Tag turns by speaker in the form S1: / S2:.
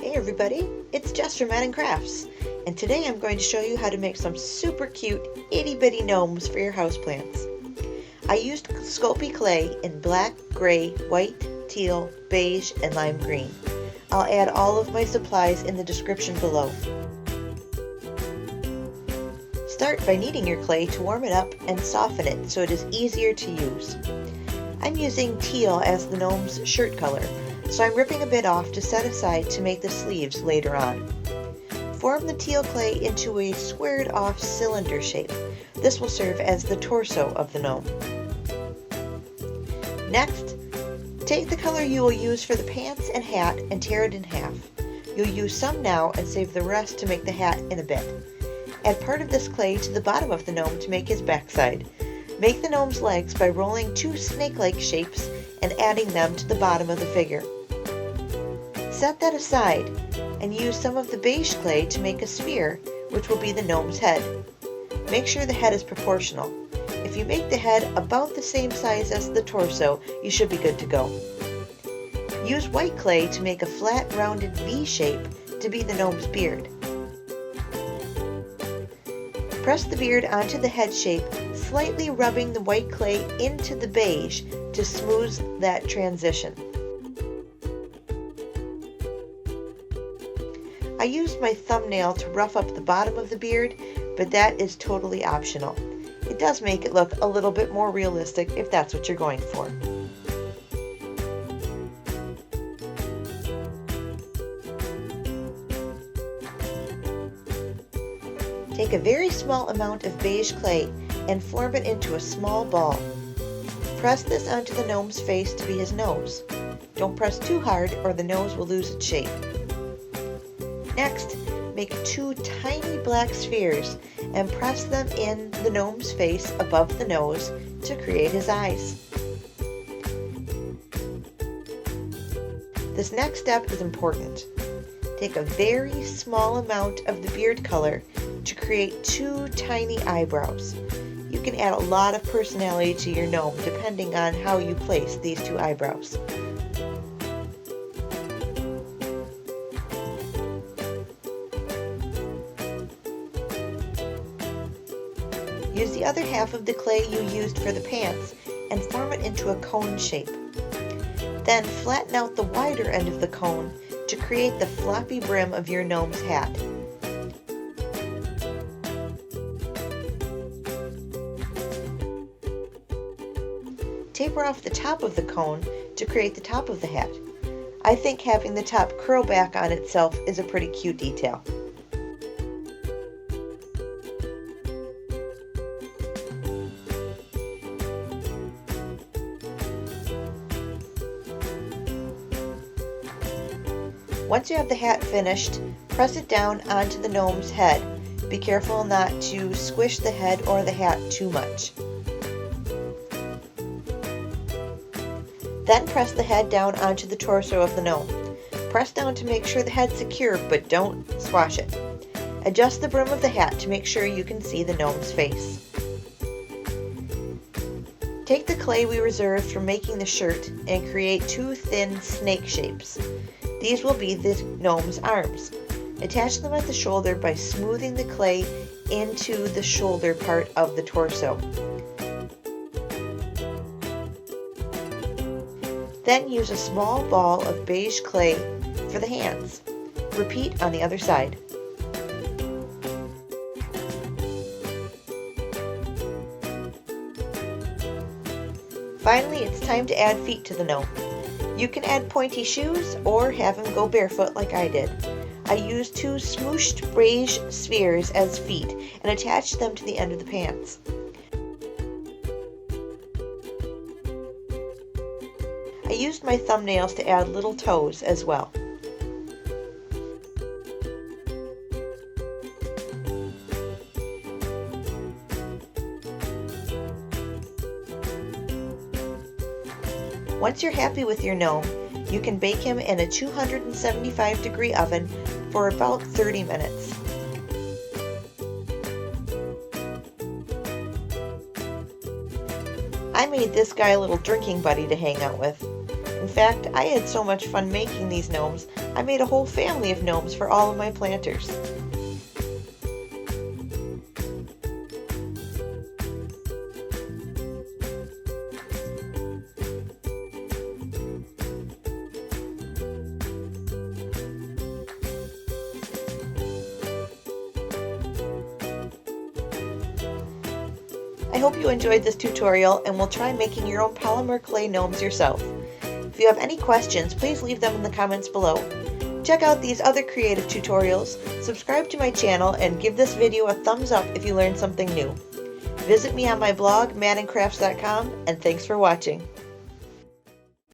S1: Hey everybody, it's Jess from Madden Crafts, and today I'm going to show you how to make some super cute itty bitty gnomes for your houseplants. I used Sculpey clay in black, gray, white, teal, beige, and lime green. I'll add all of my supplies in the description below. Start by kneading your clay to warm it up and soften it so it is easier to use. I'm using teal as the gnome's shirt color, so I'm ripping a bit off to set aside to make the sleeves later on. Form the teal clay into a squared off cylinder shape. This will serve as the torso of the gnome. Next, take the color you will use for the pants and hat and tear it in half. You'll use some now and save the rest to make the hat in a bit. Add part of this clay to the bottom of the gnome to make his backside. Make the gnome's legs by rolling two snake-like shapes and adding them to the bottom of the figure. Set that aside and use some of the beige clay to make a sphere, which will be the gnome's head. Make sure the head is proportional. If you make the head about the same size as the torso, you should be good to go. Use white clay to make a flat, rounded V shape to be the gnome's beard. Press the beard onto the head shape, slightly rubbing the white clay into the beige to smooth that transition. I used my thumbnail to rough up the bottom of the beard, but that is totally optional. It does make it look a little bit more realistic if that's what you're going for. Take a very small amount of beige clay and form it into a small ball. Press this onto the gnome's face to be his nose. Don't press too hard or the nose will lose its shape. Next, make two tiny black spheres and press them in the gnome's face above the nose to create his eyes. This next step is important. Take a very small amount of the beard color to create two tiny eyebrows. You can add a lot of personality to your gnome depending on how you place these two eyebrows. Use the other half of the clay you used for the pants and form it into a cone shape. Then flatten out the wider end of the cone to create the floppy brim of your gnome's hat. Taper off the top of the cone to create the top of the hat. I think having the top curl back on itself is a pretty cute detail. Once you have the hat finished, press it down onto the gnome's head. Be careful not to squish the head or the hat too much. Then press the head down onto the torso of the gnome. Press down to make sure the head's secure, but don't squash it. Adjust the brim of the hat to make sure you can see the gnome's face. Take the clay we reserved for making the shirt and create two thin snake shapes. These will be the gnome's arms. Attach them at the shoulder by smoothing the clay into the shoulder part of the torso. Then use a small ball of beige clay for the hands. Repeat on the other side. Finally, it's time to add feet to the gnome. You can add pointy shoes or have him go barefoot like I did. I used two smooshed beige spheres as feet and attached them to the end of the pants. I used my thumbnails to add little toes as well. Once you're happy with your gnome, you can bake him in a 275-degree oven for about 30 minutes. I made this guy a little drinking buddy to hang out with. In fact, I had so much fun making these gnomes, I made a whole family of gnomes for all of my planters. I hope you enjoyed this tutorial and will try making your own polymer clay gnomes yourself. If you have any questions, please leave them in the comments below. Check out these other creative tutorials, subscribe to my channel, and give this video a thumbs up if you learned something new. Visit me on my blog, maddencrafts.com, and thanks for watching.